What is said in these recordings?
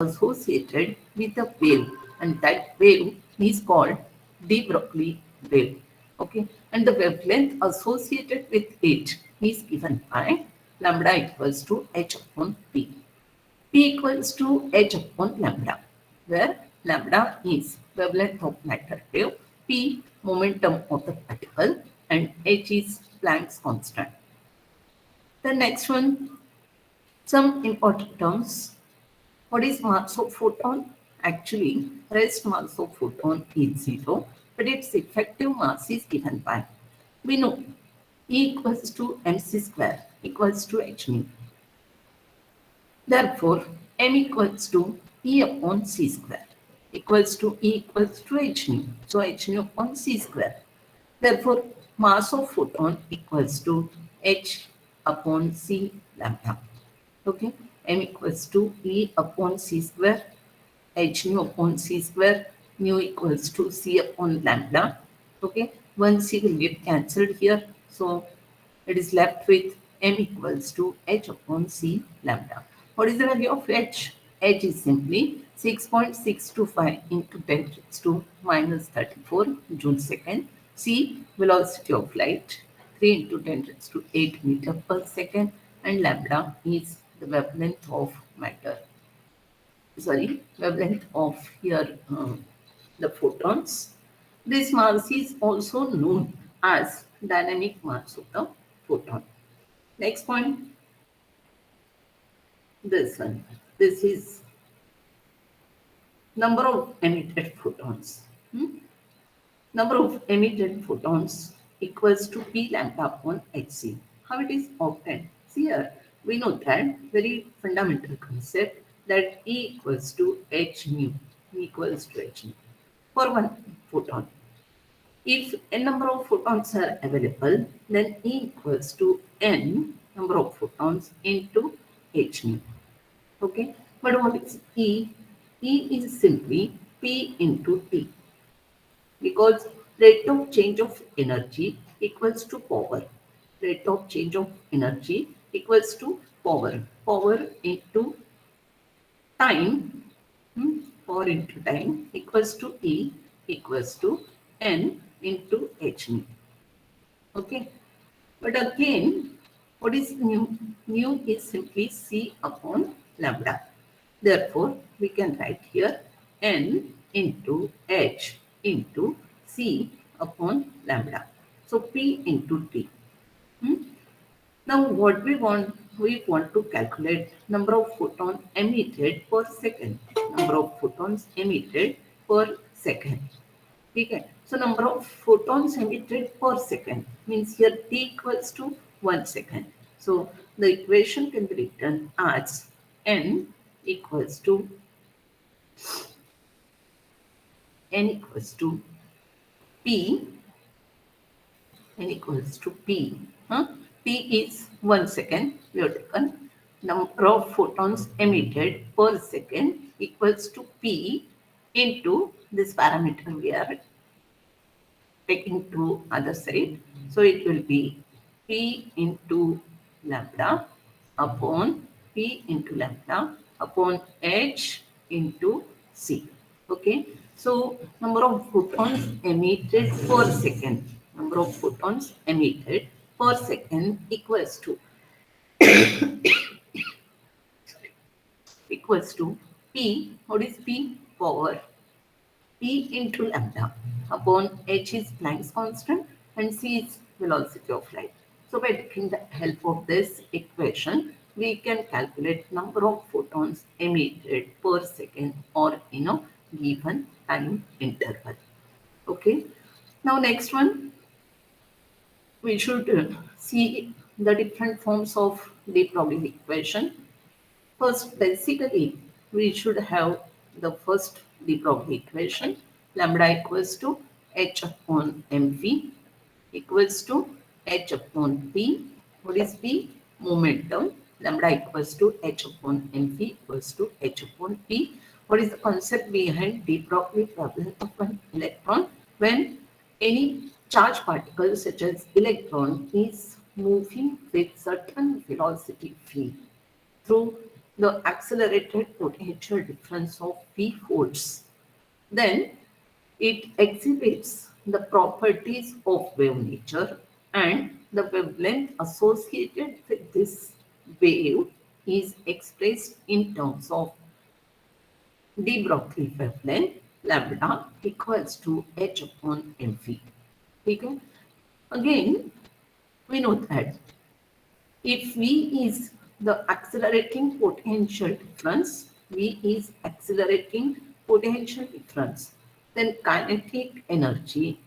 associated with a wave, and that wave is called de Broglie wave. Okay, and the wavelength associated with it is given by lambda equals to h upon p. P equals to h upon lambda, where lambda is wavelength of matter wave, p momentum of the particle, and h is Planck's constant. The next one, some important terms. What is mass of photon? Actually, rest mass of photon is zero, but its effective mass is given by, we know, E equals to mc square equals to h nu. Therefore, m equals to E upon c square equals to E equals to h nu. So h nu upon c square. Therefore, mass of photon equals to h upon c lambda. Okay, m equals to E upon c square, h nu upon c square, mu equals to c upon lambda. Okay, one c will get cancelled here, so it is left with m equals to h upon c lambda. What is the value of h? H is simply 6.625 into 10 raised to minus 34 Joule second. C, velocity of light, 3 into 10 raised to 8 meter per second, and lambda is the wavelength of matter. Sorry, wavelength of here the photons. This mass is also known as dynamic mass of the photon. Next point, this one. This is number of emitted photons. Number of emitted photons equals to P lambda upon Hc. How it is obtained? See here, we know that very fundamental concept that E equals to h nu. E equals to h nu for one photon. If n number of photons are available, then E equals to n number of photons into h nu. Okay, but what is E? E is simply P into T, because rate of change of energy equals to power. Rate of change of energy equals to power. Power into time, power into time equals to E equals to N into H nu. Okay, but again, what is nu? Nu is simply C upon lambda. Therefore, we can write here N into H into C upon lambda. So, P into T. Now, what we want to calculate number of photons emitted per second. Number of photons emitted per second. Okay. So, number of photons emitted per second means here t equals to 1 second. So, the equation can be written as n equals to p n equals to p. P is 1 second. We have taken number of photons emitted per second equals to p into this parameter we are taking to other side. So it will be p into lambda upon p into lambda upon h into c. Okay. So number of photons emitted per second. Number of photons emitted per second equals to p. What is p? Power. P into lambda upon h is Planck's constant and c is velocity of light. So by taking the help of this equation, we can calculate number of photons emitted per second or in a given time interval. Okay. Now next one, we should see the different forms of de Broglie equation. First, basically, we should have the first de Broglie equation, lambda equals to h upon mv equals to h upon p. What is p? Momentum. Lambda equals to h upon mv equals to h upon p. What is the concept behind de Broglie problem of an electron? When any charged particle such as electron is moving with certain velocity v through the accelerated potential difference of V force, then it exhibits the properties of wave nature, and the wavelength associated with this wave is expressed in terms of de Broglie wavelength lambda equals to h upon mv. Okay? Again, we know that if V is the accelerating potential difference, V is accelerating potential difference, then kinetic energy,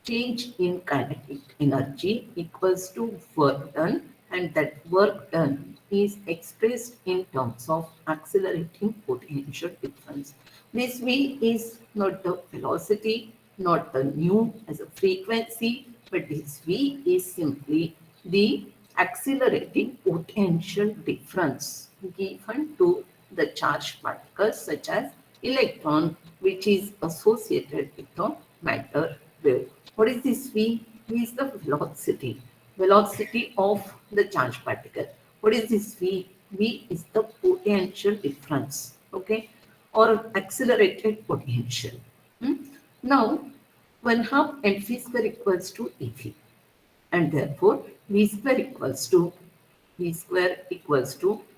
change in kinetic energy equals to work done, and that work done is expressed in terms of accelerating potential difference. This V is not the velocity, not the nu as a frequency, but this V is simply the accelerating potential difference given to the charged particles such as electron, which is associated with the matter wave. What is this V? V is the velocity of the charged particle. What is this V? V is the potential difference, okay, or accelerated potential. Hmm? Now, 1 half mv square equals to ev, and therefore v square equals to,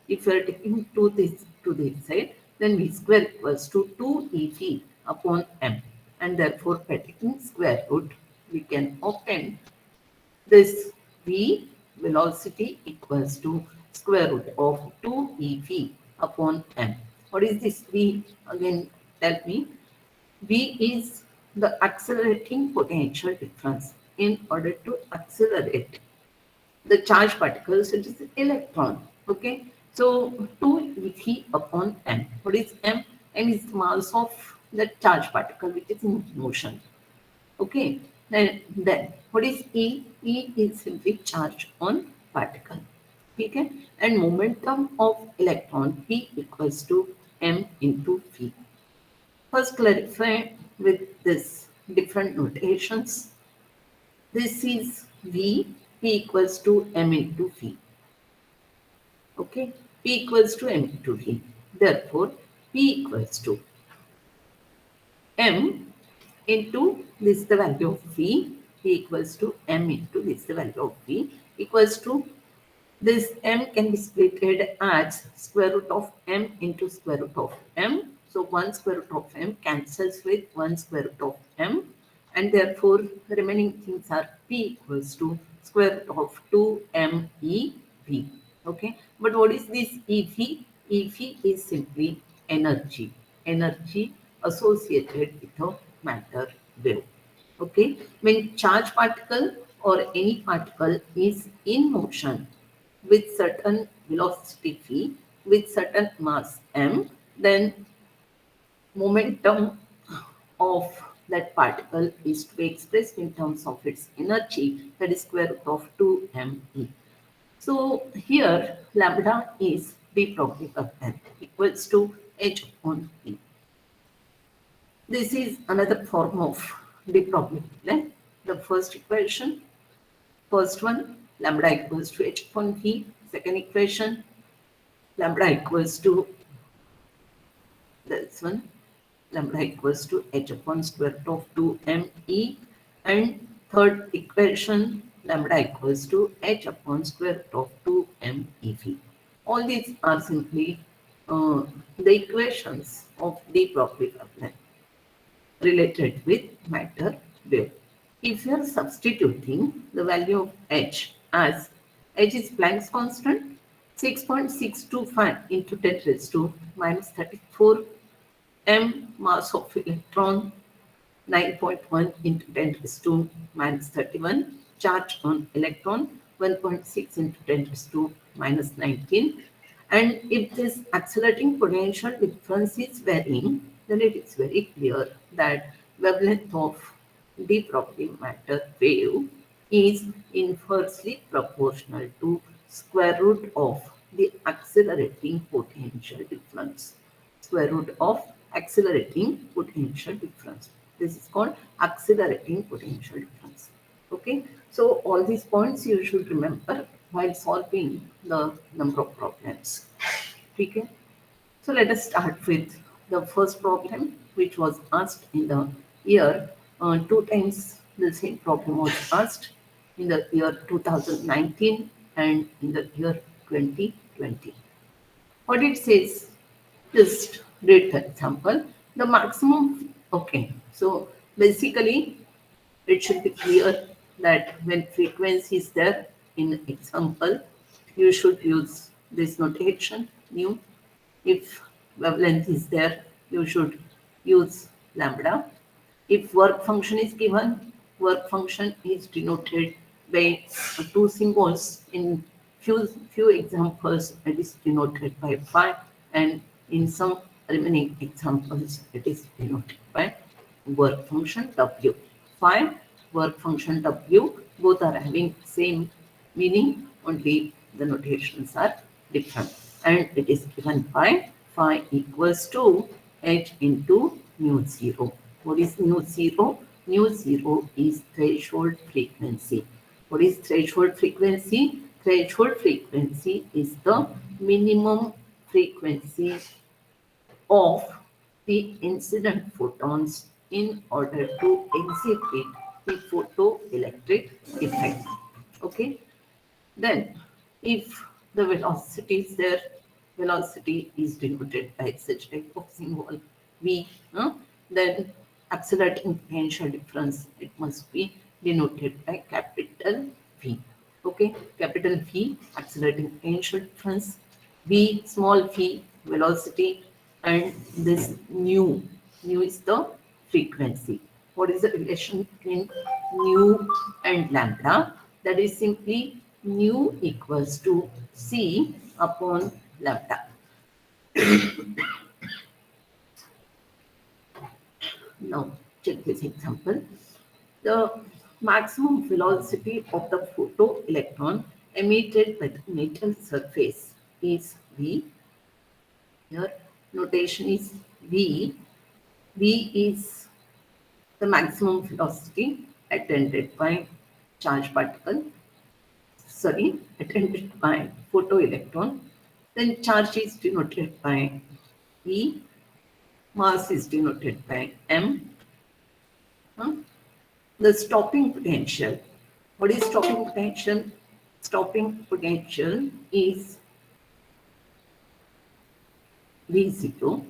if you are taking to this side, then v square equals to 2 ev upon m, and therefore by taking square root we can obtain this v velocity equals to square root of 2 ev upon m. What is this v? Again, tell me. V is the accelerating potential difference. In order to accelerate the charged particles, it is electron. Okay. So 2 ev upon m. What is m? M is the mass of the charged particle which is in motion. Okay. Then what is E? E is simply charge on particle. Okay. And momentum of electron P equals to m into V. First clarify with this different notations. This is V, P equals to m into V. Okay, P equals to m into V. Therefore, P equals to m into this is the value of V, P equals to m into this is the value of V equals to this m can be splitted as square root of m into square root of m. So 1 square root of m cancels with 1 square root of m, and therefore the remaining things are p equals to square root of 2m ev. Okay, but what is this ev? Ev is simply energy associated with a matter wave. Okay, when charge particle or any particle is in motion with certain velocity v, with certain mass m, then momentum of that particle is to be expressed in terms of its energy, that is square root of 2me. So here lambda is the Broglie constant equals to h upon p. This is another form of de Broglie constant. The first equation, first one, lambda equals to h upon v. Second equation, lambda equals to this one, lambda equals to h upon square root of 2me, and third equation, lambda equals to h upon square root of 2mev. All these are simply the equations of de Broglie problem related with matter wave. If you are substituting the value of h as h is Planck's constant, 6.625 into 10 raised to minus 34 m mass of electron, 9.1 into 10 raised to minus 31 charge on electron, 1.6 into 10 raised to minus 19. And if this accelerating potential difference is varying, then it is very clear that wavelength of de Broglie matter wave is inversely proportional to square root of the accelerating potential difference. Square root of accelerating potential difference. This is called accelerating potential difference. Okay, so all these points you should remember while solving the number of problems. Okay. So let us start with the first problem, which was asked in the year two times. The same problem was asked in the year 2019 and in the year 2020. What it says, just read the example. The maximum, okay. So basically, it should be clear that when frequency is there in example, you should use this notation mu. If wavelength is there, you should use lambda. If work function is given, work function is denoted by two symbols. In few examples, it is denoted by phi, and in some remaining examples, it is denoted by work function W. Phi, work function W, both are having same meaning, only the notations are different. And it is given by phi equals to h into mu zero. What is mu zero? Mu zero is threshold frequency. What is threshold frequency? Threshold frequency is the minimum frequency of the incident photons in order to exhibit the photoelectric effect. Okay. Then, if the velocity is there, velocity is denoted by such type of symbol v. Then, accelerating potential difference, it must be denoted by capital V. Okay, capital V, accelerating potential difference, v, small v, velocity, and this nu. Nu is the frequency. What is the relation between nu and lambda? That is simply nu equals to c upon lambda. Now, check this example. The maximum velocity of the photoelectron emitted by the metal surface is v. Here, notation is v. V is the maximum velocity attended by charged particle, attended by photoelectron. Then charge is denoted by E, mass is denoted by M. huh? The stopping potential. What is stopping potential? Stopping potential is V0.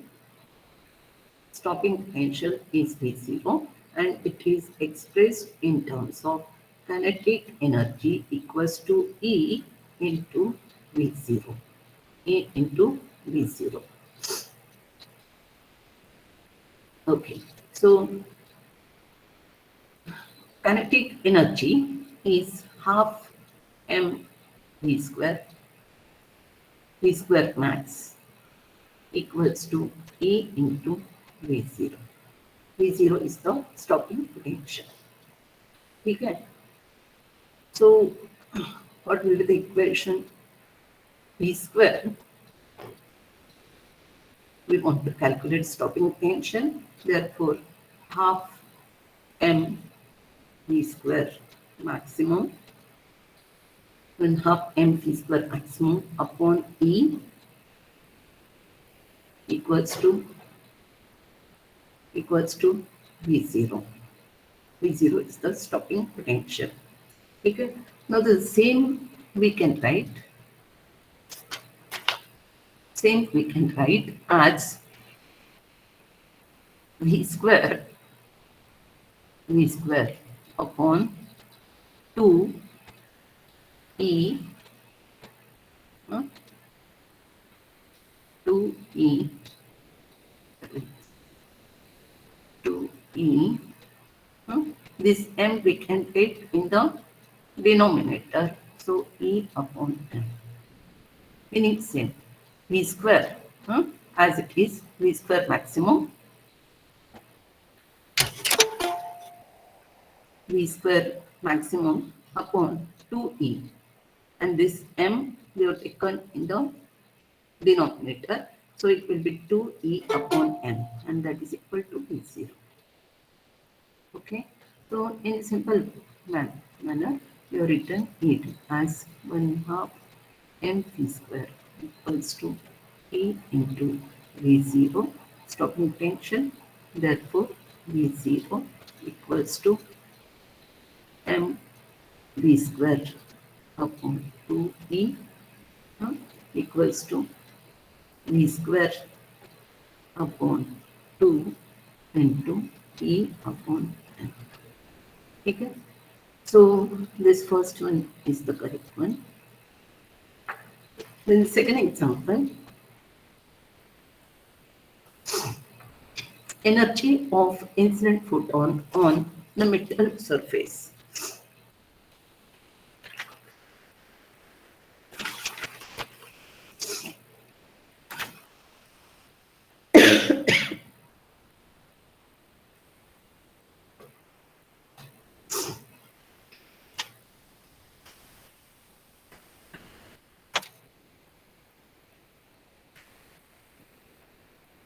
Stopping potential is V0, and it is expressed in terms of kinetic energy equals to E into V0. E into V0. Okay, so kinetic energy is half m v square max equals to E into V0. V0 is the stopping potential. Okay. So, what will be the equation? V square. We want to calculate stopping potential. Therefore, half m v square maximum and half m v square maximum upon E equals to V0. V0 is the stopping potential. Okay. Now the same we can write as v square upon 2 E 2E 2E. This m we can take in the denominator, so E upon m. Meaning same. V square as it is V square maximum, V square maximum upon 2E, and this m we have taken in the denominator, so it will be 2E upon m, and that is equal to V0. Okay, so in simple manner, you have written it as 1/2 m v square equals to E into V0, stopping potential. Therefore, V0 equals to m v square upon 2e equals to v square upon 2 into e upon m. Okay? So this first one is the correct one. Then the second example, energy of incident photon on the metal surface.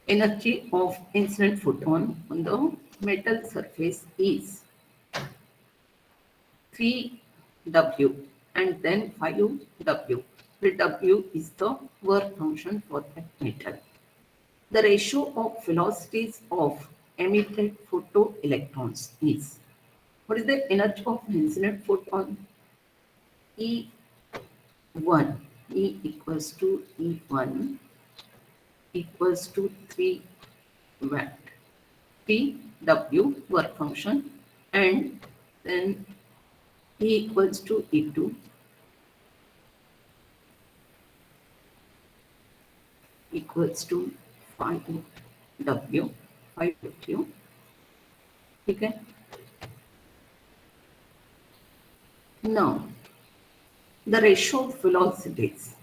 Energy of incident photon on the metal surface is 3W and then 5W. The W is the work function for that metal. The ratio of velocities of emitted photoelectrons is, what is the energy of incident photon? E1, E equals to E1 equals to 3 watt. PW work function, and then E equals to E2 equals to 5W, 5W. Okay. Now, the ratio of velocities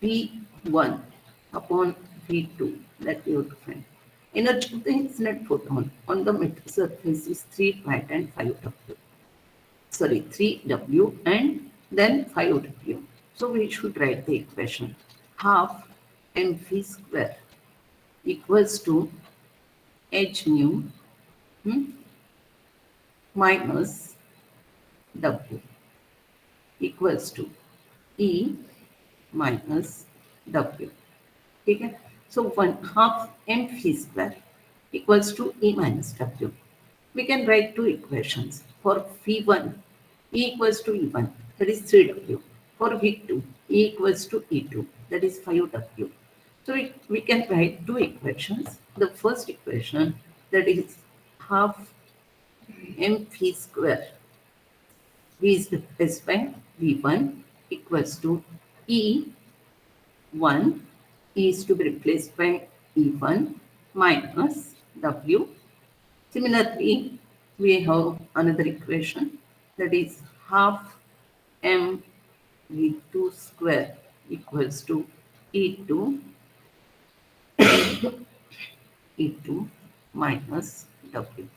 V1 upon V2 that you have to find. Energy of the incident photon on the metal surface is 3 watt and 5W. Sorry, 3W and then 5W. So we should write the equation. Half mv square equals to h nu minus W equals to E minus W. Okay? So 1/2 mv square equals to E minus W. We can write two equations. For V1, E equals to E1, that is 3W. For V2, E equals to E2, that is 5W. So we can write two equations. The first equation, that is half mv square, V is replaced by V1 equals to E1, E is to be replaced by E1 minus W. Similarly, we have another equation, that is half m v2 square equals to E2 E2 minus W.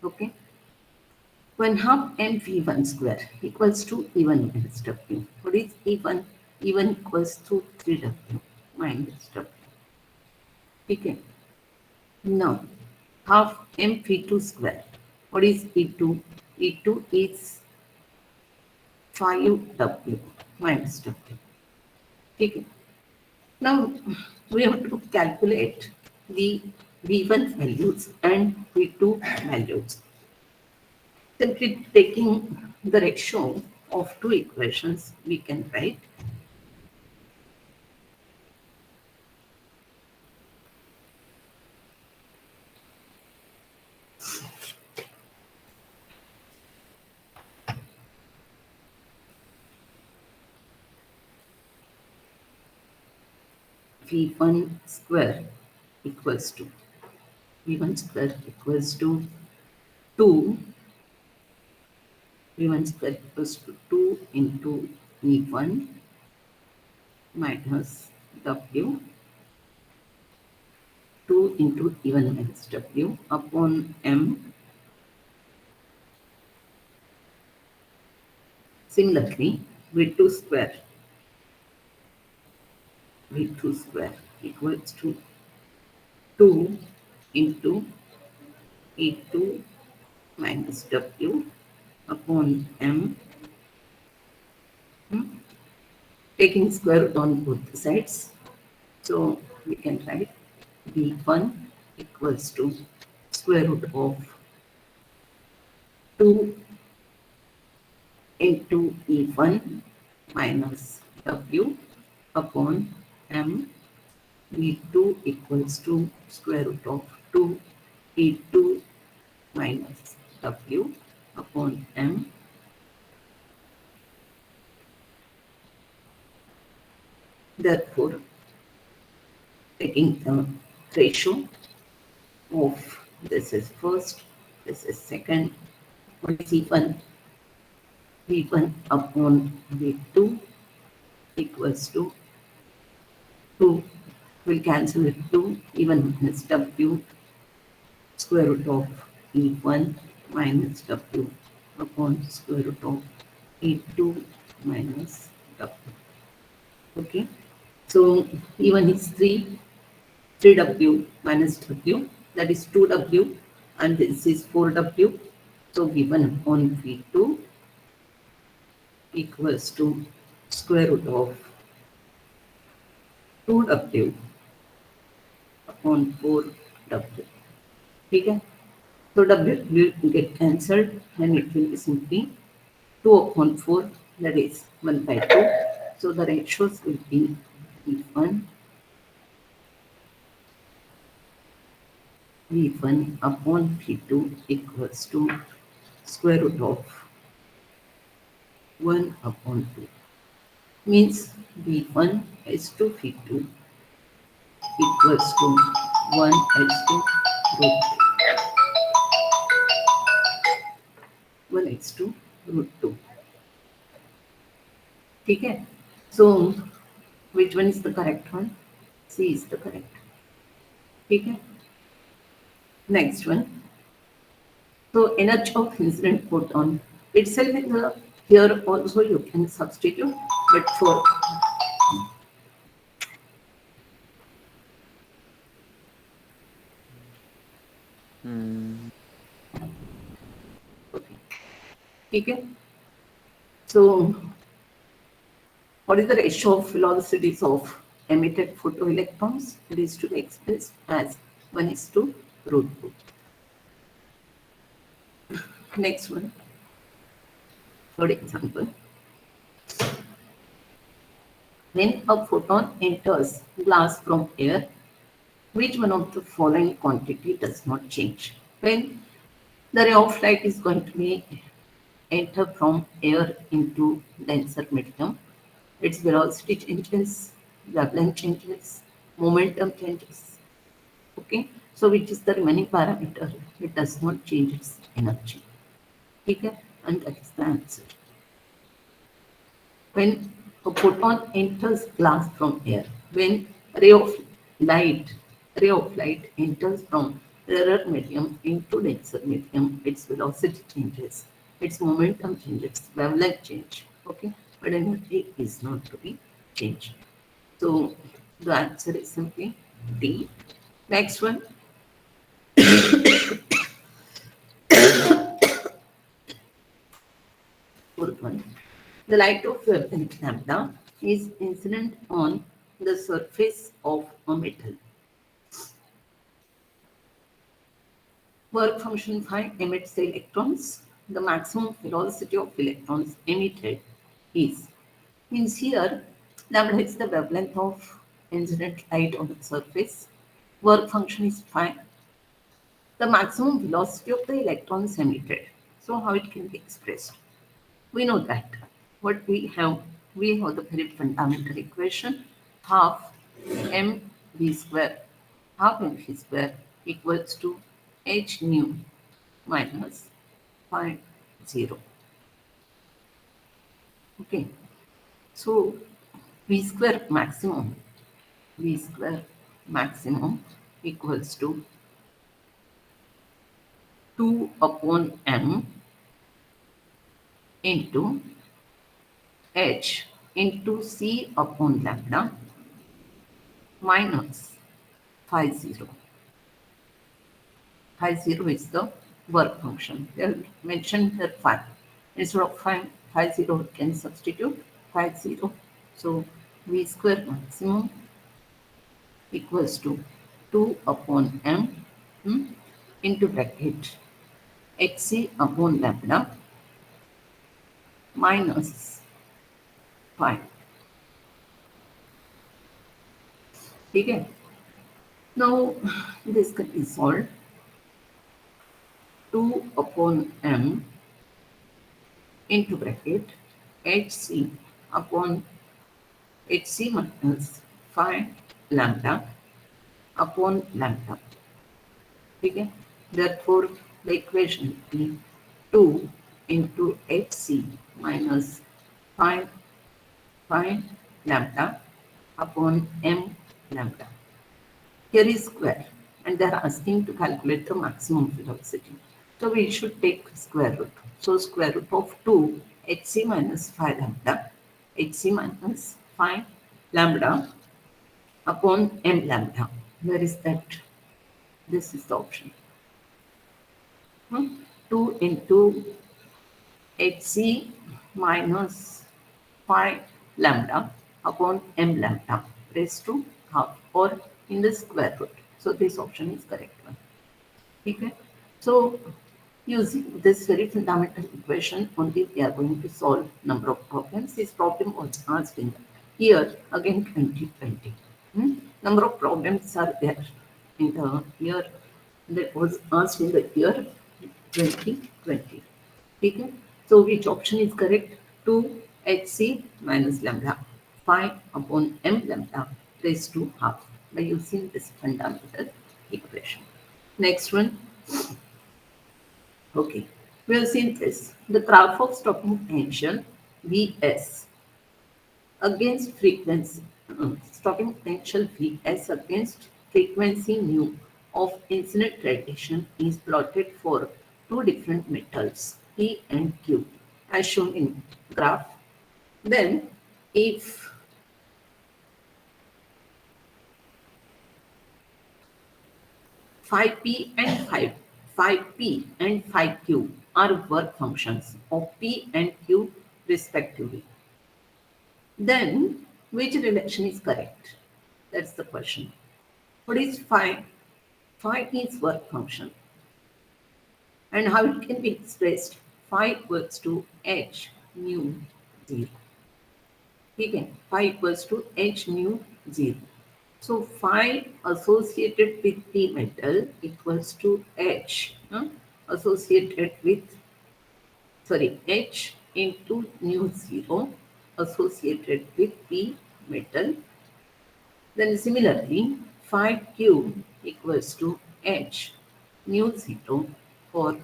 Okay. 1/2 m v1 square equals to E1 minus W. What is E1? E1 equals to 3W minus W. Okay. Now, half m v2 square. What is E2? E2 is 5W minus W. Okay. Now, we have to calculate the V1 values and V2 values. Simply taking the ratio of two equations, we can write V1 square equals to V1 square equals to 2, V1 square equals to 2 into V1 minus W, 2 into E1 minus W upon M. Similarly, V2 square equals to 2 into E2 minus W upon M, taking square root on both sides. So we can write V1 equals to square root of 2 into E1 minus W upon M. V2 equals to square root of 2 E2 minus W upon M. Therefore, taking the ratio of this is first, this is second, what is E1? V1 upon V2 equals to 2. We'll cancel with 2, even minus W square root of E1 minus W upon square root of E2 minus W. Okay, so E1 is 3, 3W minus W, that is 2W, and this is 4W. So V1 upon V2 equals to square root of 2W upon 4W. Okay, so W will get cancelled and it will be simply 2 upon 4, that is 1 by 2. So the ratios will be V1, V1 upon V2 equals to square root of 1 upon 2. Means V1 is to V2 equals to 1 is to root 2. 1 is to root 2. Okay, so which one is the correct one? C is the correct. Okay, next one. So energy of incident photon itself in the here also you can substitute, but for Hmm. okay. Okay. So what is the ratio of velocities of emitted photoelectrons? It is to be expressed as 1 is to root 2. Next one, for example, when a photon enters glass from air, which one of the following quantity does not change? When the ray of light is going to be enter from air into denser medium, its velocity changes, wavelength changes, momentum changes. Okay, so which is the remaining parameter? It does not change its energy. Okay, and that is the answer. When a photon enters glass from air, when ray of light, ray of light enters from rarer medium into denser medium, its velocity changes, its momentum changes, wavelength change. Okay, but energy is not to be changed. So the answer is simply D. Next one, fourth one. The light of wavelength lambda is incident on the surface of a metal. Work function phi emits the electrons. The maximum velocity of electrons emitted is. Means here, lambda is the wavelength of incident light on the surface. Work function is phi. The maximum velocity of the electrons emitted. So how it can be expressed? We know that what we have the very fundamental equation half mv square, half mv square equals to h nu minus zero point 0. Okay, so v square maximum, v square maximum equals to 2 upon m into h into c upon lambda minus phi 0. Phi 0 is the work function. They are mentioned here phi. Instead of phi 0, we can substitute phi 0. So V square maximum equals to 2 upon m hmm, into bracket hc upon lambda minus 5. Okay. Now this can be solved. 2 upon m into bracket hc upon hc minus 5 lambda upon lambda. Okay. Therefore, the equation is 2 into hc minus 5 5 lambda upon m lambda. Here is square, and they are asking to calculate the maximum velocity. So we should take square root. So square root of 2 hc minus 5 lambda, hc minus 5 lambda upon m lambda. Where is that? This is the option. 2 into hc minus 5 lambda upon m lambda raised to half or in the square root. So this option is correct one. Okay. So using this very fundamental equation only we are going to solve number of problems. This problem was asked in the year again 2020. Number of problems are there in the year that was asked in the year 2020. Okay. So which option is correct? 2 hc minus lambda 5 upon m lambda raised to half by using this fundamental equation. Next one. Okay, we have seen this. The graph of stopping potential Vs against frequency, stopping potential Vs against frequency nu of incident radiation is plotted for two different metals P and Q as shown in graph. Then if phi p and phi p and phi q are work functions of p and q respectively, then which relation is correct? That's the question. What is phi? Phi is work function. And how it can be expressed? Phi equals to h nu 0. Okay, phi equals to h nu 0. So phi associated with p metal equals to h associated with, sorry, h into nu 0 associated with p metal. Then similarly, phi q equals to h nu 0 for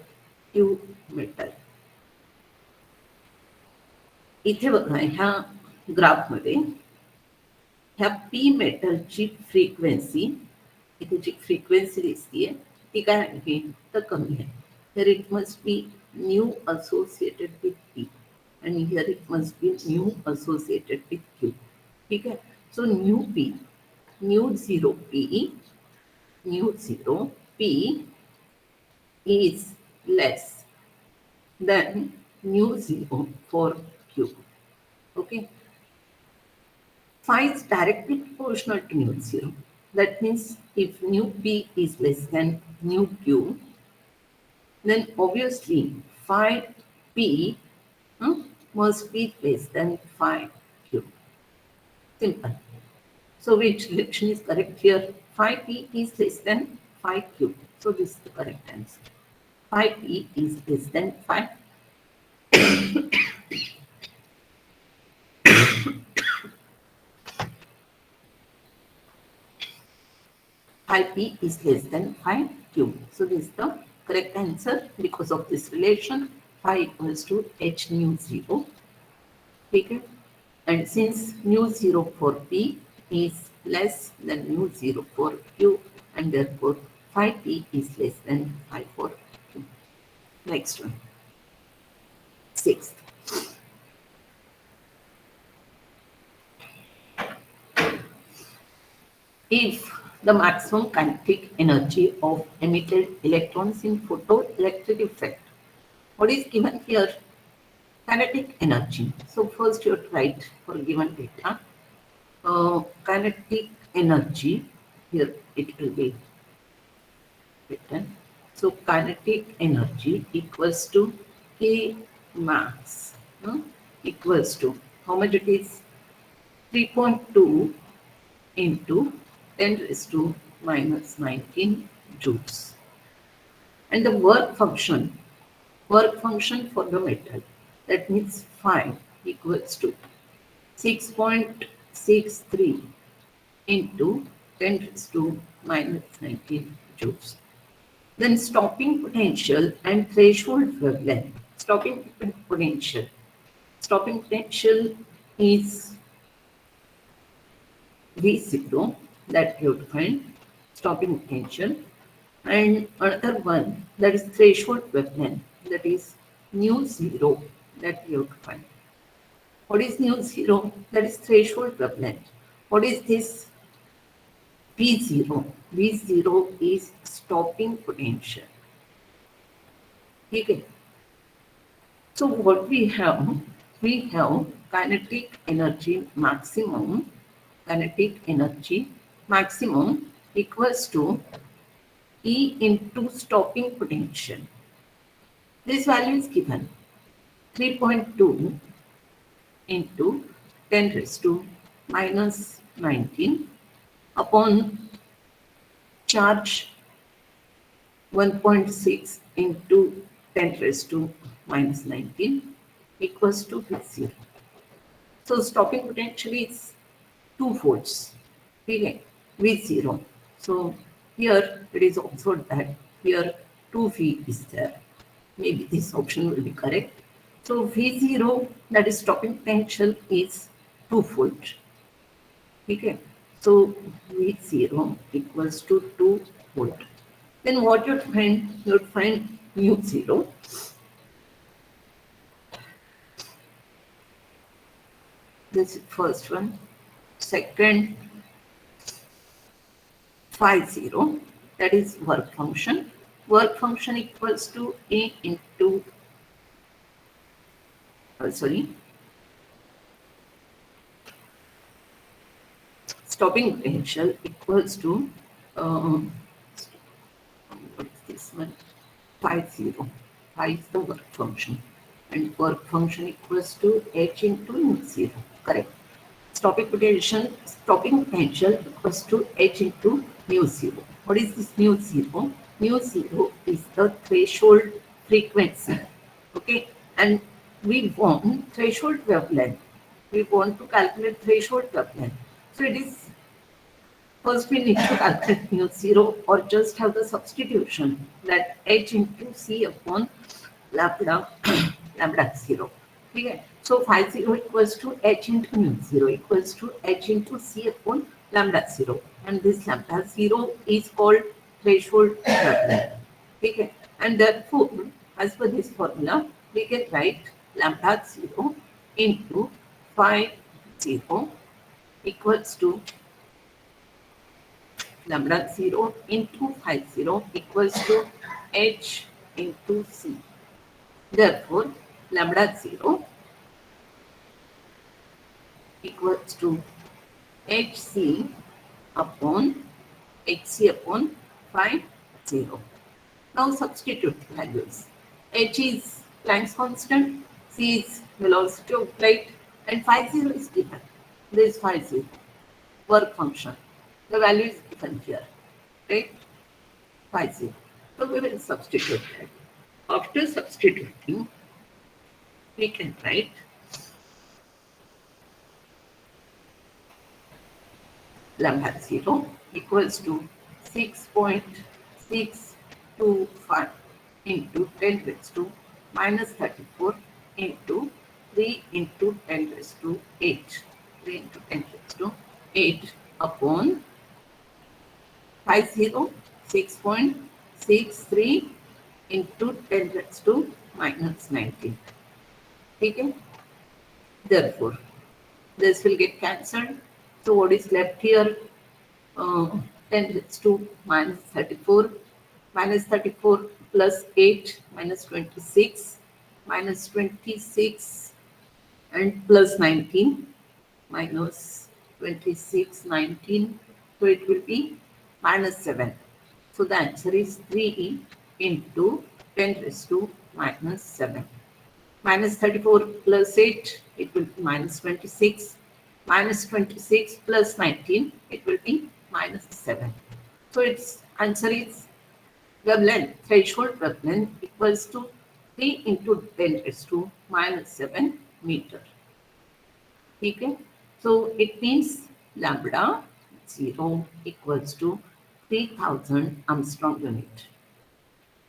q metal. इथे बघा ह्या ग्राफमध्ये ह्या P मेटलची frequency, इथे जी frequency दिसतीये ती काय आहे तर कमी आहे. तर it must be nu associated with P आणि here it must be nu associated with Q. ठीक आहे. So nu P, nu zero P, nu zero P is less than nu 0 for q. Okay. Phi is directly proportional to nu 0. That means if nu p is less than nu q, then obviously phi p must be less than phi q. Simple. So which relation is correct here? Phi p is less than phi q. So this is the correct answer. Phi p is less than phi p is less than phi q. So this is the correct answer because of this relation. Phi equals to h nu 0. Okay. And since nu 0 for p is less than nu 0 for q, and therefore phi p is less than phi for q. Next one. Sixth. If the maximum kinetic energy of emitted electrons in photoelectric effect, what is given here? Kinetic energy. So first you write for given data, kinetic energy here it will be written. So kinetic energy equals to K mass equals to how much it is? 3.2 into 10 raised to minus 19 joules. And the work function for the metal, that means phi equals to 6.63 into 10 raised to minus 19 joules. Then stopping potential and threshold wavelength. Potential. Stopping potential is V0, that you have to find stopping potential. And another one, that is threshold wavelength, that is nu zero, that you have to find. What is nu zero? That is threshold wavelength. What is this V0? V0 is stopping potential. Okay. So what we have kinetic energy maximum, kinetic energy maximum equals to E into stopping potential. This value is given 3.2 into 10 raised to minus 19 upon charge 1.6 into 10 raised to minus 19 equals to V0. So stopping potential is 2 volts. Okay, V0. So here it is also that here 2V is there. Maybe this option will be correct. So V0, that is stopping potential, is 2 volt. Okay, so V0 equals to 2 volt. Then what you'd find mu 0. This is first one. Second, phi 0, that is work function. Work function equals to A into, stopping potential equals to, um, what is this one? Phi 0. Phi is the work function. And work function equals to H into mu 0. Correct. Stopping potential equals to H into mu 0. What is this mu 0? Mu 0 is the threshold frequency. Okay, and we want threshold wavelength. We want to calculate threshold wavelength. So it is first we need to calculate mu 0 or just have the substitution that H into C upon lambda lambda 0. Okay. So phi 0 equals to H into mu 0 equals to H into C upon lambda 0. And this lambda 0 is called threshold wavelength. Okay. And therefore, as per this formula, we can write lambda 0 into phi 0 equals to lambda 0 into phi 0 equals to H into C. Therefore, lambda 0 equals to HC upon phi 0. Now substitute the values. H is Planck's constant, C is velocity of light, and phi 0 is given. This phi 0, work function. The value is given here, right? Phi 0. So we will substitute that. After substituting, we can write lambda 0 equals to 6.625 into 10 raised to minus 34 into 3 into 10 raised to 8. 3 into 10 raised to 8 upon phi 0, 6.63 into 10 raised to minus 19. Okay? Therefore, this will get cancelled. So what is left here? 10 raised to minus 34. Minus 34 plus 8 minus 26. Minus 26 and plus 19. Minus 26, 19. So it will be minus 7. So the answer is 3 into 10 raised to minus 7. Minus 34 plus 8, it will be minus 26. Minus 26 plus 19, it will be minus 7. So its answer is wavelength, threshold wavelength equals to 3 into 10 raised to minus 7 meter. Okay? So it means lambda 0 equals to 3000 Armstrong unit.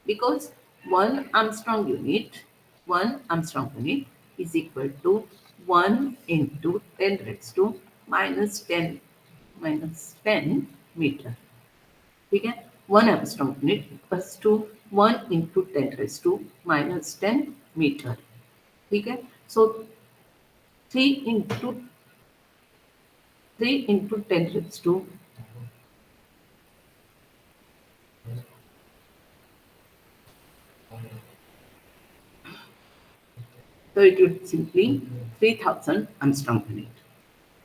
Because 1 Armstrong unit, 1 Armstrong unit is equal to 1 into 10 raised to minus 10 meter. ठीक है 1 Armstrong unit equals to 1 into 10 raised to minus 10 meter. ठीक है so 3 into 3 into 10 raised to so it would simply 3000 Armstrong unit.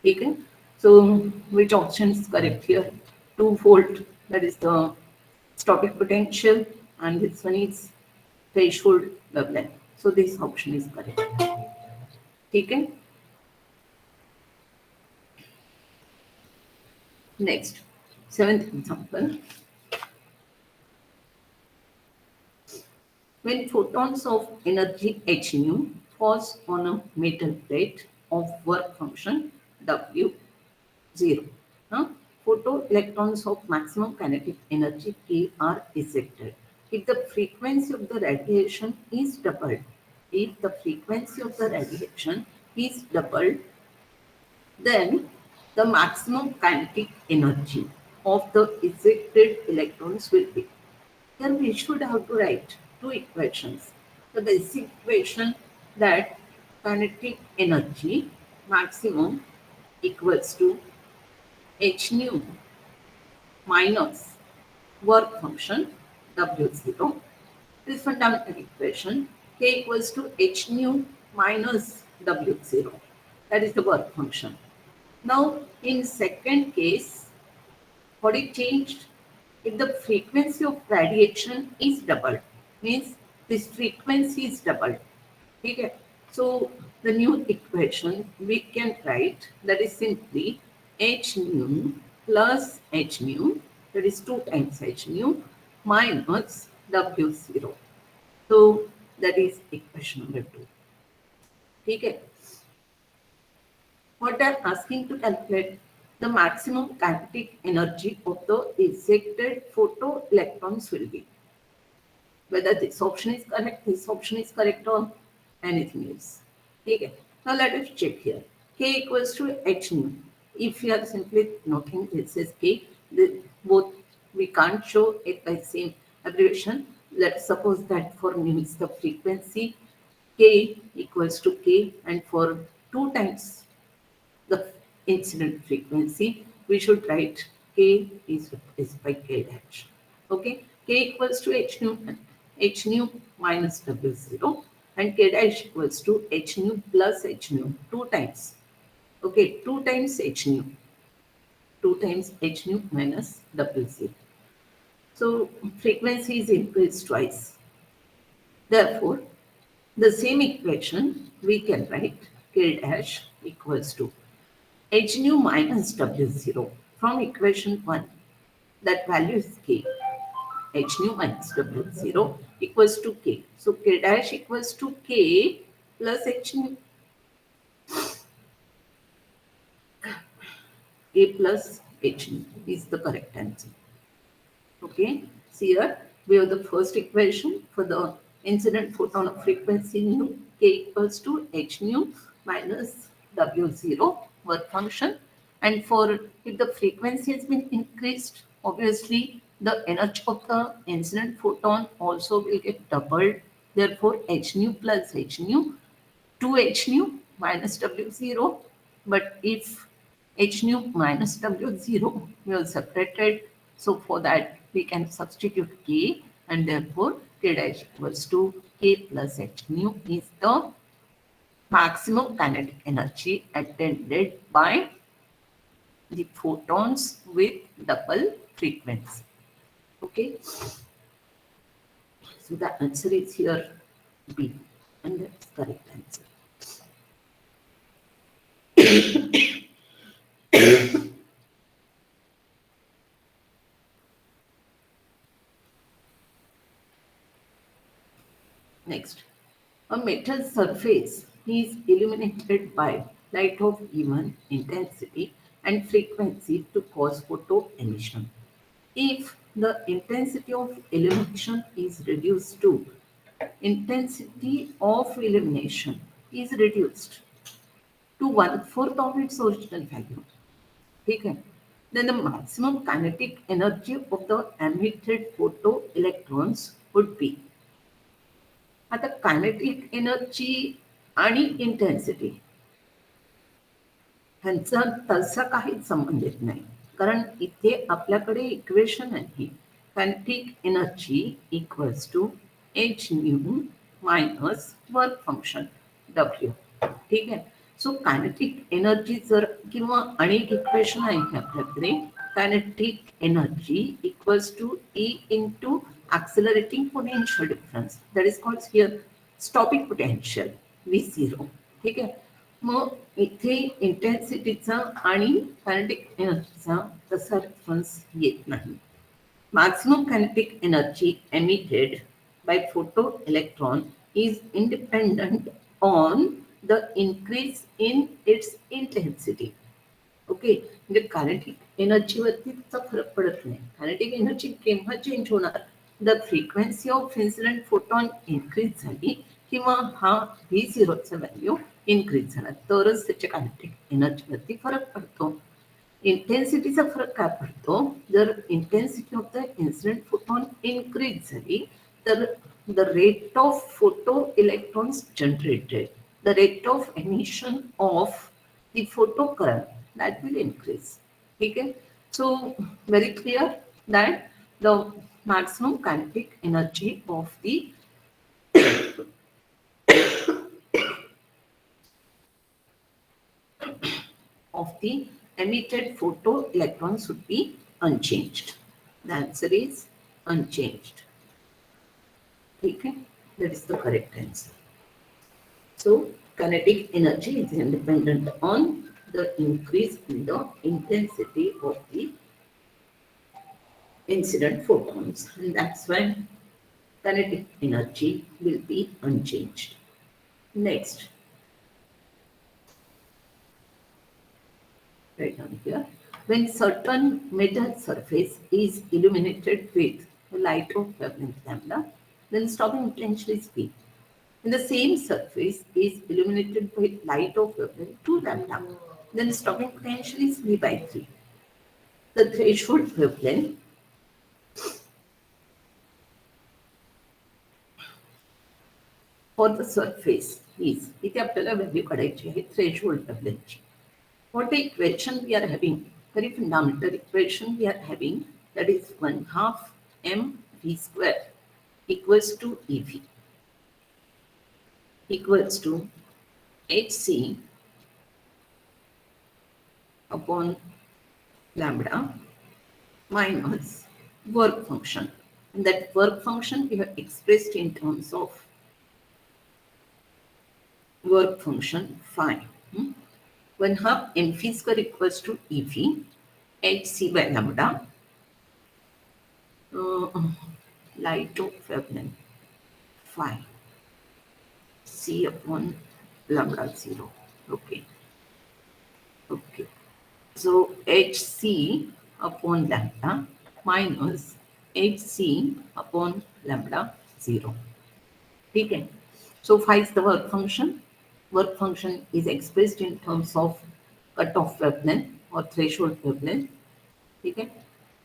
Okay, so which option is correct here? 2 volt, that is the stopping potential, and this one is threshold wavelength. So this option is correct. Okay, next, seventh example. When photons of energy h nu falls on a metal plate of work function W 0. Now, photoelectrons of maximum kinetic energy K are ejected. If the frequency of the radiation is doubled, if the frequency of the radiation is doubled, then the maximum kinetic energy of the ejected electrons will be. Here we should have to write two equations. The basic equation that kinetic energy maximum equals to h nu minus work function W0. This fundamental equation K equals to h nu minus W0. That is the work function. Now, in second case, what it changed? If the frequency of radiation is doubled, means this frequency is doubled. Okay. So the new equation we can write that is simply h nu plus h nu, that is 2 times h nu minus W0. So that is equation number 2. Okay. What they are asking to calculate the maximum kinetic energy of the ejected photoelectrons will be. Whether this option is correct, this option is correct, or anything else. Okay. Now let us check here. K equals to h nu. If you are simply noting this is K, both we can't show it by same abbreviation. Let's suppose that for nu is the frequency, K equals to K, and for 2 times the incident frequency, we should write K is replaced by K dash. Okay, K equals to h nu minus W0, and K dash equals to h nu plus h nu 2 times. Okay, 2 times h nu, 2 times h nu minus W0. So frequency is increased twice. Therefore, the same equation we can write K dash equals to h nu minus W0 from equation 1. That value is K. H nu minus W0 equals to K. So K dash equals to K plus H nu. K plus H nu is the correct answer. Okay. See here, we have the first equation for the incident photon of frequency nu. K equals to H nu minus W0 work function. And for if the frequency has been increased, obviously the energy of the incident photon also will get doubled. Therefore, H nu plus H nu, 2H nu minus W0. But if H nu minus W0 we have separated, so for that we can substitute K, and therefore K dash equals to K plus H nu is the maximum kinetic energy attended by the photons with double frequency. Okay, so the answer is here B, and that's correct answer. Next, a metal surface is illuminated by light of given intensity and frequency to cause photo emission. If the intensity of illumination is reduced to intensity of illumination is reduced to one-fourth of its original value. Okay? Then the maximum kinetic energy of the emitted photoelectrons would be. आता kinetic energy आणि intensity ह्यांचा तसा काहीच संबंधित नाही. कारण इथे आपल्याकडे इक्वेशन आहे kinetic energy equals to H nu minus work function W. ठीक आहे. सो कायनेटिक एनर्जी जर किंवा अनेक इक्वेशन आहे आपल्याकडे kinetic energy equals to E into accelerating potential difference that is called here stopping potential V0. ठीक आहे. मग इथे इंटेन्सिटीचा आणि कायनेटिक एनर्जीचा तसा रेफरन्स येत नाही. Maximum kinetic energy emitted by photo electron is independent on the increase in its intensity. Okay, म्हणजे kinetic एनर्जीवरती त्याचा फरक पडत नाही. कायनेटिक एनर्जी केव्हा चेंज होणार? The frequency of incident photon increase झाली किंवा हा V0चा व्हॅल्यू इन्क्रीज झाला तरच त्याच्या कायनेटिक एनर्जीवरती फरक पडतो. इंटेन्सिटीचा फरक काय पडतो? जर intensity of the incident photon increase झाली तर the rate of photo electrons generated, the rate of emission of the photo current that will increase. Okay, so very clear that the maximum kinetic energy of the emitted photo electrons should be unchanged. The answer is unchanged. Okay, that is the correct answer. So kinetic energy is independent on the increase in the intensity of the incident photons, and that's why kinetic energy will be unchanged. Next, right down here, when certain metal surface is illuminated with the light of wavelength lambda, then stopping potential is P. When the same surface is illuminated by light of wavelength 2 lambda, then stopping potential is V by 3. The threshold wavelength for the surface is, इथे आपल्याला value काढायची आहे threshold वेव्हलेंथची. What the equation we are having? Very fundamental equation we are having, that is 1/2 mv square equals to EV equals to hc upon lambda minus work function. And that work function we have expressed in terms of work function phi. 1/2 mv square equals to EV hc by lambda, light of wavelength phi c upon lambda 0. Okay. Okay. So hc upon lambda minus hc upon lambda 0. Okay. So phi is the work function. Work function is expressed in terms of cutoff wavelength or threshold wavelength. Okay.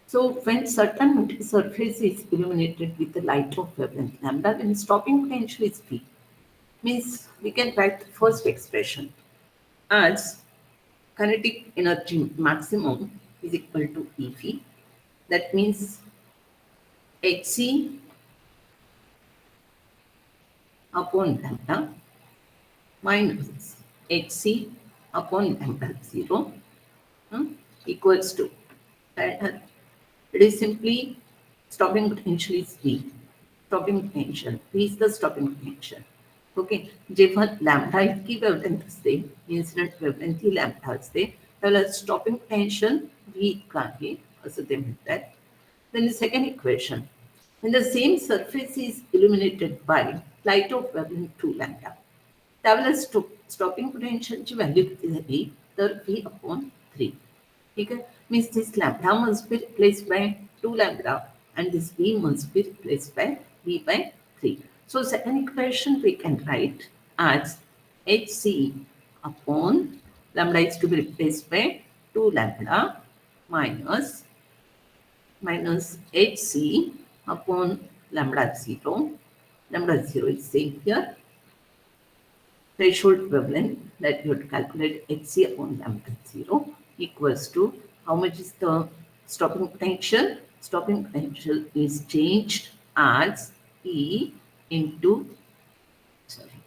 So when certain metal surface is illuminated with the light of wavelength lambda, then stopping potential is P. Means we can write the first expression as kinetic energy maximum is equal to EV. That means hc upon lambda minus hc upon lambda 0 equals to It is simply stopping potential is V. Stopping potential. V is the stopping potential. Okay जेव्हा lambda इतकी wavelength असते incident wavelength ही lambda असते त्याला stopping tension V इतकं आहे असं ते म्हणतात. Then the second equation. When the same surface is illuminated by light of wavelength 2 lambda, त्यावेळेला स्टॉपिंग पोटेन्शियलची व्हॅल्यू किती झाली तर व्ही अपॉन 3. ठीक आहे means this lambda must be replaced by 2 lambda and this v must be replaced by v by 3. So second equation we can write as hc upon lambda is to be replaced by 2 lambda minus hc upon lambda 0. Lambda 0 is same here. Threshold wavelength that you have to calculate hc upon lambda 0 equals to how much is the stopping potential? Stopping potential is changed as E into sorry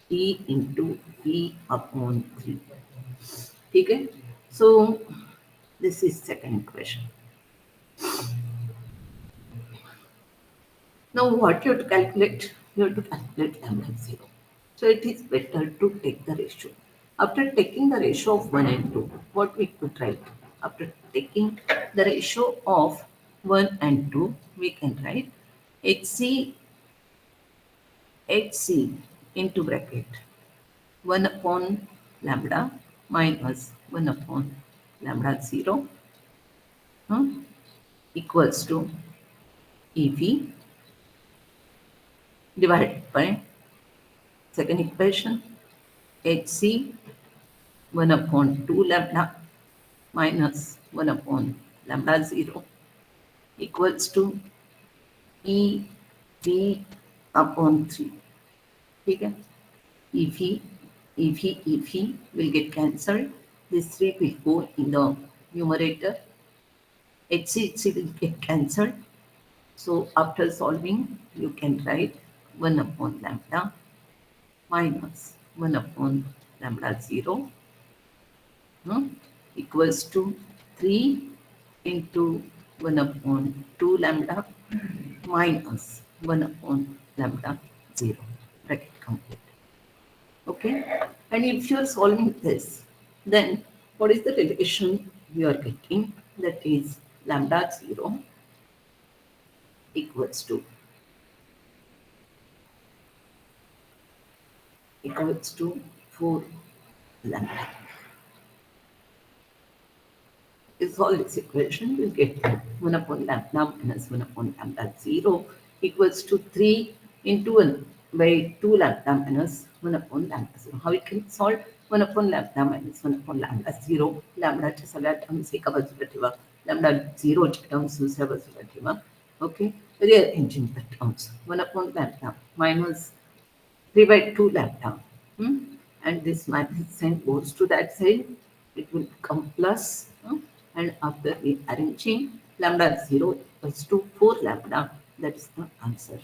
E into V upon 3. Okay? So this is second equation. Now what you have to calculate? You have to calculate lambda 0. So it is better to take the ratio. After taking the ratio of 1 and 2, what we could write? After taking the ratio of 1 and 2, we can write HC into bracket 1 upon lambda minus 1 upon lambda 0 equals to EV divided by second equation HC 1 upon 2 lambda minus 1 upon lambda 0 equals to EV upon 3. Okay? EV will get cancelled. This 3 will go in the numerator. HC will get cancelled. So after solving, you can write 1 upon lambda minus 1 upon lambda 0 equals to 3 into 1 upon 2 lambda minus 1 upon lambda 0. Bracket complete. Okay? And if you are solving this, then what is the relation you are getting? That is lambda 0 equals to 4 lambda. You solve this equation, you get 1 upon lambda minus 1 upon lambda 0 equals to 3 into 1 by 2 lambda minus 1 upon lambda 0. How we can solve 1 upon lambda minus 1 upon lambda 0? लॅम्बडाच्या सगळ्या terms एका बाजूला ठेवा, lambda 0च्या terms दुसऱ्या बाजूला ठेवा. Okay, rearranging the terms. 1 upon lambda minus 3 by 2 lambda. And this minus sign goes to that side. It will become plus. And after rearranging, lambda 0 equals to 4 lambda. That is the answer.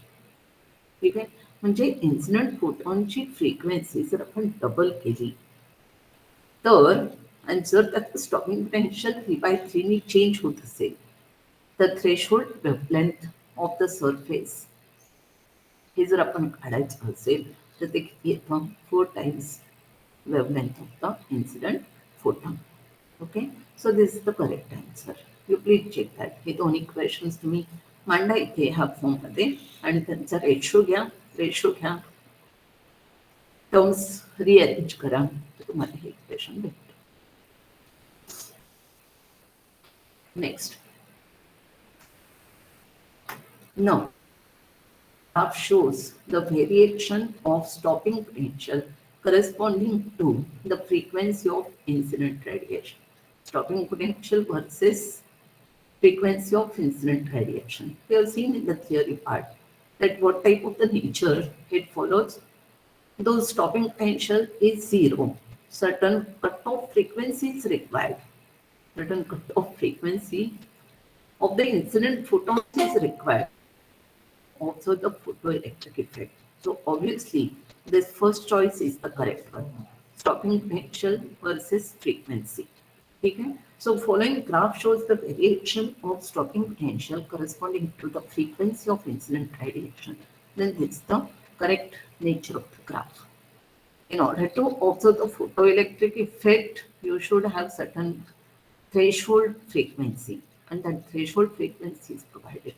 ठीक आहे, म्हणजे incident फोटॉनची frequency जर आपण double केली तर आणि जर त्यात स्टॉपिंग पोटेन्शियल 3/3 नी चेंज होत असेल तर threshold wavelength of the surface हे जर आपण काढायचं असेल तर ते किती येतं 4 times wavelength of the incident photon. Okay, so this is the correct answer. You please check that. हे दोन इक्वेशन्स तुम्ही मांडा इथे ह्या फॉर्ममध्ये आणि त्यांचा रेशो घ्या, टर्म्स रिअरेंज करा, तर तुम्हाला हे इक्वेशन भेटतं. Next, now graph shows the variation of stopping potential corresponding to the frequency of incident radiation. Stopping potential versus frequency of incident radiation. We have seen in the theory part that what type of the nature it follows. Though stopping potential is 0, certain cutoff frequency is required. Certain cutoff frequency of the incident photons is required. Also the photoelectric effect. So obviously this first choice is the correct one. Stopping potential versus frequency. ठीक है, So following graph shows the variation of stopping potential corresponding to the frequency of incident radiation. Then this is the correct nature of the graph. In order to observe the photoelectric effect, you should have certain threshold frequency, and that threshold frequency is provided.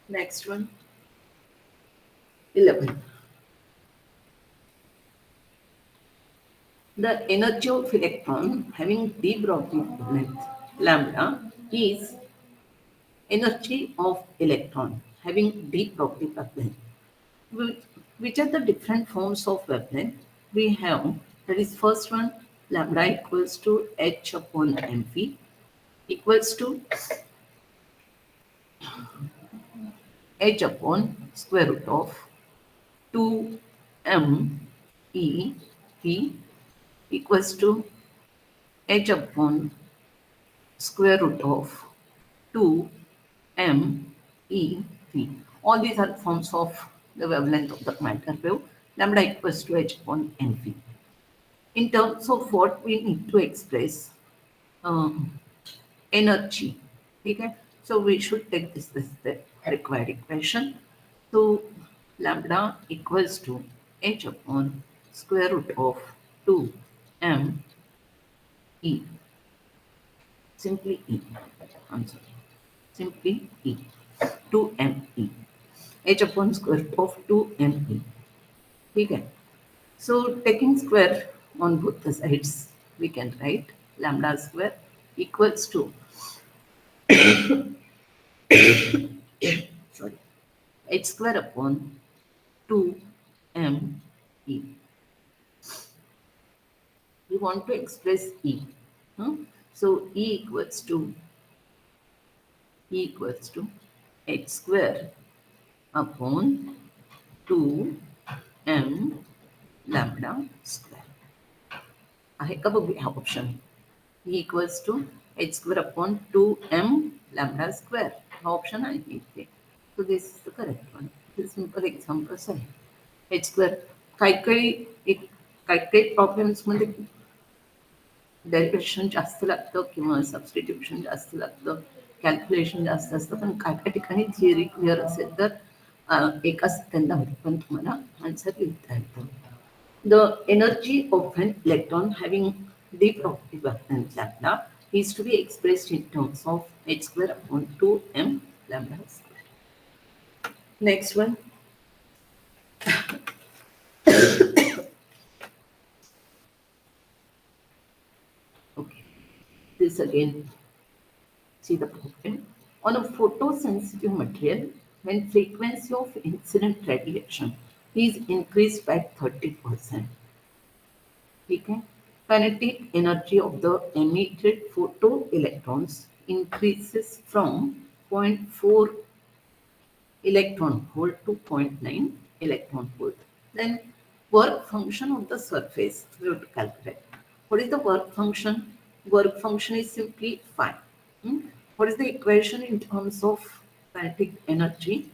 Next one, 11. The energy of electron having d Broglie wavelength lambda is energy of electron having d Broglie wavelength. Which which are the different forms of wavelength we have? That is first one, lambda equals to h upon mv equals to h upon square root of 2 m e v equals to h upon square root of 2 m e v. All these are forms of the wavelength of the matter wave. Lambda equals to h upon mv. In terms of what we need to express, energy. Okay, so we should take this as the required equation. So lambda equals to h upon square root of 2 m e, simply e. I'm sorry, simply e, 2 m e, h upon square root of 2 m e. Okay, so taking square on both the sides, we can write lambda square equals to sorry, h square upon 2 m e. We want to express e. huh? So e equals to h square upon 2 m lambda square. आहे का बघूया option. e equals to h square upon 2m lambda square. हा option आहे इथे. So this is the correct one. हे simple examples आहे. h square काही प्रॉब्लेम्समध्ये derivation जास्त लागतं किंवा सबस्टिट्यूशन जास्त लागतं, कॅल्क्युलेशन जास्त असतं, पण काय काय ठिकाणी थिअरी क्लिअर असेल तर एका सेकंदामध्ये पण तुम्हाला आन्सर लिहिता येतं. The energy of an electron having d Broglie wavelength lambda is to be expressed in terms of h square upon 2m lambda square. Next one. Okay. This again, see the problem. On a photosensitive material, when frequency of incident radiation is increased by 30%, okay, kinetic energy of the emitted photoelectrons increases from zero point 0.4 electron volt to zero point 0.9 electron volt. Then work function of the surface we have to calculate. What is the work function? Work function is simply phi. What is the equation in terms of kinetic energy?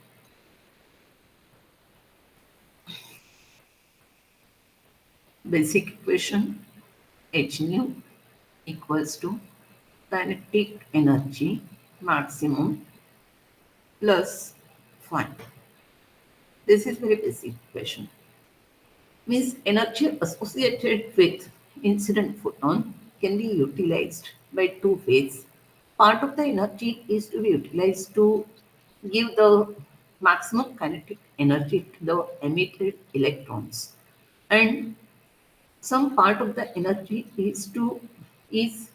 Basic equation h nu equals to kinetic energy maximum plus phi. This is very basic equation. Means energy associated with incident photon can be utilized by two ways. Part of the energy is to be utilized to give the maximum kinetic energy to the emitted electrons, and some part of the energy is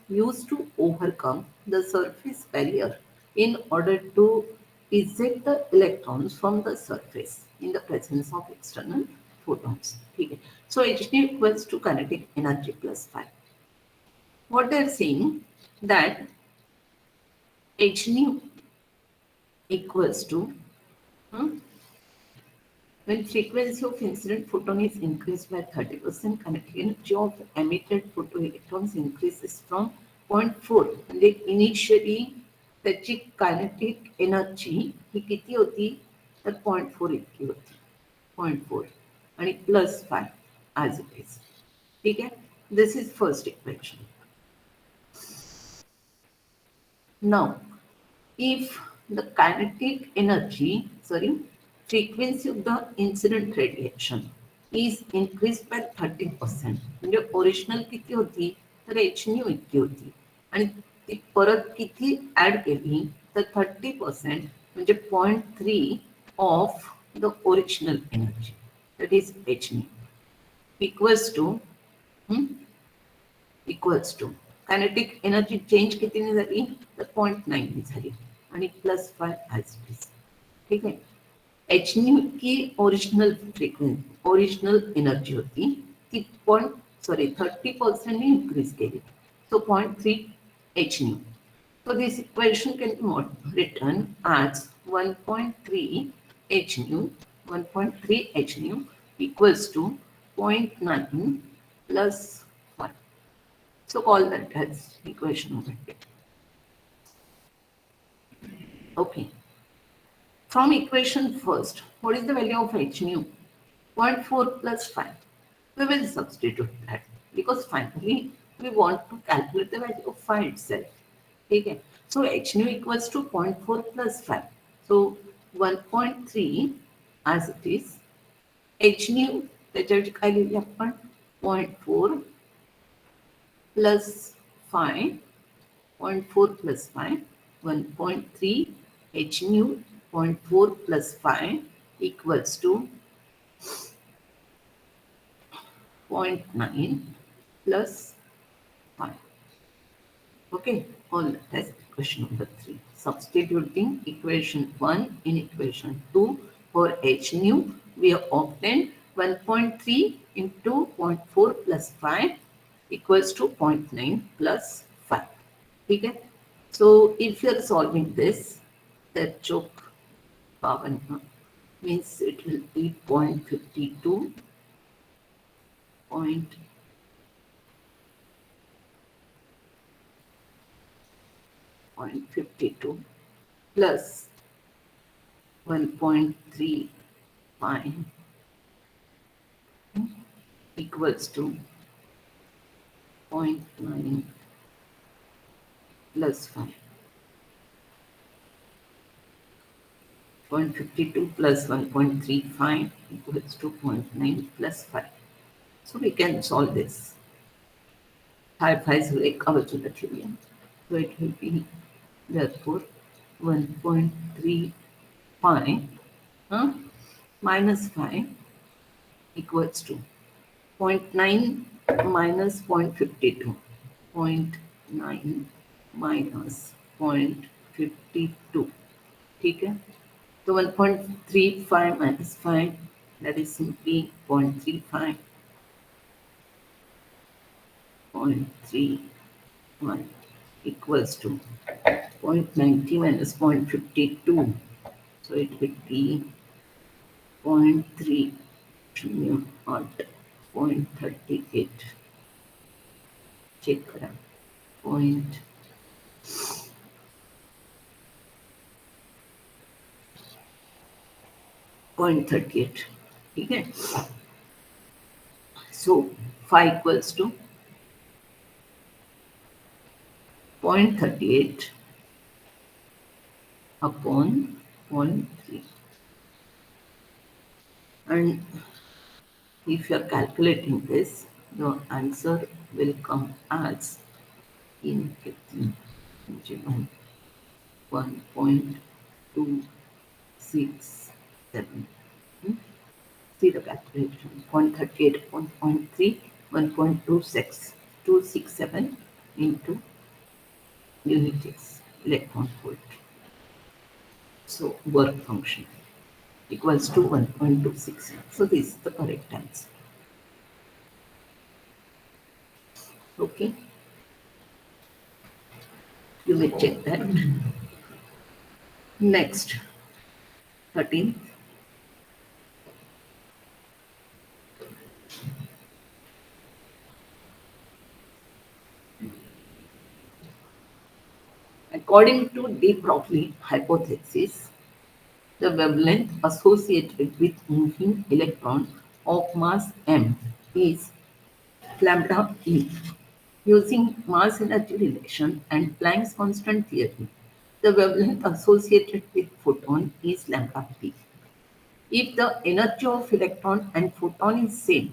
used to overcome the surface barrier in order to eject the electrons from the surface in the presence of external photons. ठीक है. So H equals to kinetic energy plus phi. What they are saying that H equals to when frequency of incident photon is increased by 30%, kinetic energy of emitted photoelectrons increases from 0.4. म्हणजे initially त्याची kinetic energy ही किती होती तर 0.4 इतकी होती. 0.4 आणि plus 5 as it is. ठीक आहे. This is first equation. Now, if the kinetic energy, sorry, frequency of the incident radiation is increased by 30%, म्हणजे ओरिजिनल किती होती तर एच न्यू इतकी होती आणि ती परत किती ऍड केली तर 30% म्हणजे 0.3 of the original energy that is h nu equals to equals to kinetic energy change कितीने झाली तर 0.9 झाली आणि प्लस 5 ॲज इट इज ठीक आहे एच न्यू की ओरिजिनल फ्रिक्वेन्सी ओरिजिनल एनर्जी होती ती पॉईंट सॉरी 30% इन्क्रीज केली सो 0.3 H new so this equation can be written as 1.3 h nu 1.3 h nu equals to zero point 0.9 plus 1. So call that as equation number 2. Okay. From equation first, what is the value of h nu? 0.4 plus 5. We will substitute that because finally we want to calculate the value of phi itself. Okay. So h nu equals to 0.4 plus 5. So 1.3 as it is. h nu त्याच्याऐवजी काय लिहिले आपण 0.4 plus 5 0.4 plus 5 1.3 h nu 0.4 plus 5 equals to 0.9 plus 5. Okay, all that is equation number 3. Substituting equation 1 in equation 2 for h nu, we have obtained 1.3 into 0.4 plus 5 equals to 0.9 plus 5. Okay, so if you are solving this, that choke power means it will be 0.52, 0.52 plus 1.35 equals to zero point 0.9 plus 5. 0.52 plus 1.35 equals to 0.9 plus 5. So we can solve this. 5 5 will cover to the trillion. So it will be therefore 1.35 minus 5 equals to zero point 0.9 minus 0.52. Zero point 0.9 minus 0.52. ठीक है तो 1.35 minus 5 that is simply 0.35 0.31 equals to 0.90 minus 0.52 so it will be 0.3 or 0.38 check करा point 0.38 ठीक है so phi equals to 0.38 upon 0.3 and if you are calculating this the answer will come as in 1.267. See the calculation 0.38 upon 0.3 1.267 into units electron volt. So work function equals to 1.26. So this is the correct answer. Okay, you may check that. Next, 13th. According to de Broglie hypothesis, the wavelength associated with moving electron of mass m is lambda e. Using mass energy relation and Planck's constant theory, the wavelength associated with photon is lambda p. If the energy of electron and photon is same,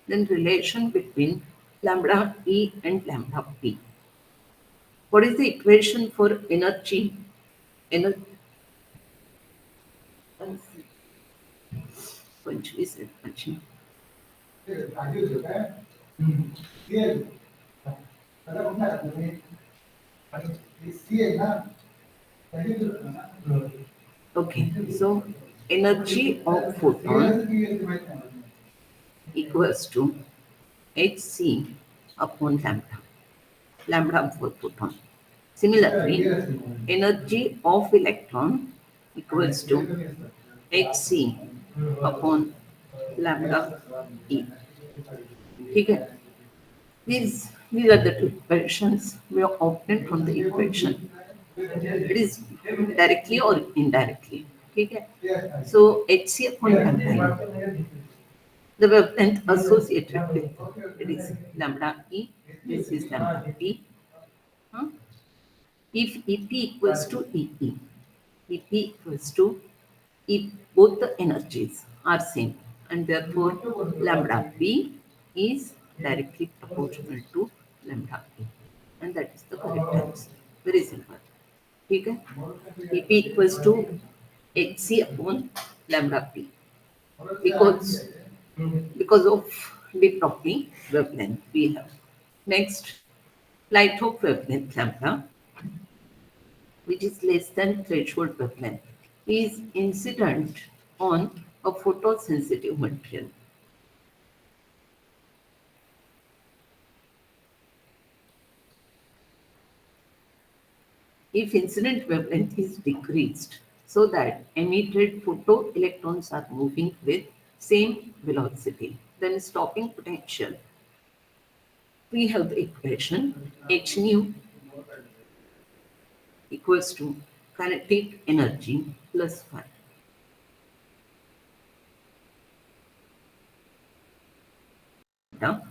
then relation between lambda E and lambda P. What is the equation for energy? Energy 25 energy. Okay, so energy of photon equals to hc upon lambda, lambda for photon. Similarly, energy of electron equals to hc upon lambda e. ठीक है? These are the two equations we are obtained from the equation. It is directly or indirectly. ठीक है? So hc upon lambda e, the wavelength associated with it is lambda e. This is lambda p. Huh? If EP equals to EP, EP equals to if both the energies are same, and therefore lambda p is directly proportional to lambda p, and that is the correct answer. Very simple. ठीक है? EP equals to hc upon lambda p because of the property wavelength we have. Next, light of wavelength lambda, which is less than threshold wavelength, is incident on a photosensitive material. If incident wavelength is decreased so that emitted photoelectrons are moving with same velocity, then stopping potential, we have the equation h nu equals to kinetic energy plus phi. Theta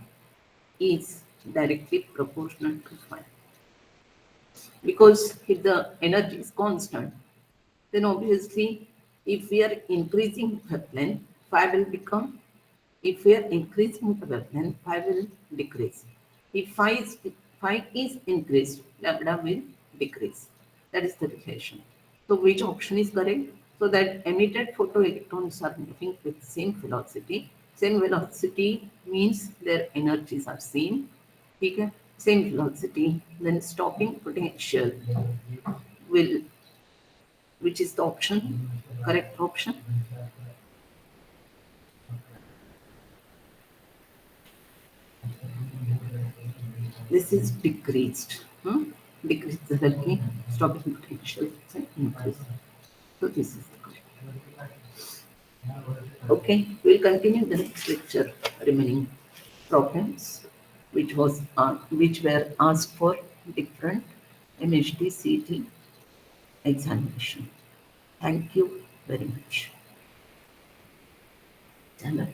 is directly proportional to phi. Because if the energy is constant, then obviously if we are increasing wavelength, phi will become, if we are increasing the wavelength, phi will decrease. If phi is increased, lambda will decrease. That is the relation. So which option is correct? So that emitted photoelectrons are moving with same velocity. Same velocity means their energies are same. Okay? Same velocity, then stopping potential will, which is the option, correct option? This is decreased. Decrease the value, stopping potential, and increase. So this is the correct. Okay, we'll continue the next lecture, remaining problems which were asked for different MHD CT examination. Thank you very much. Chalo.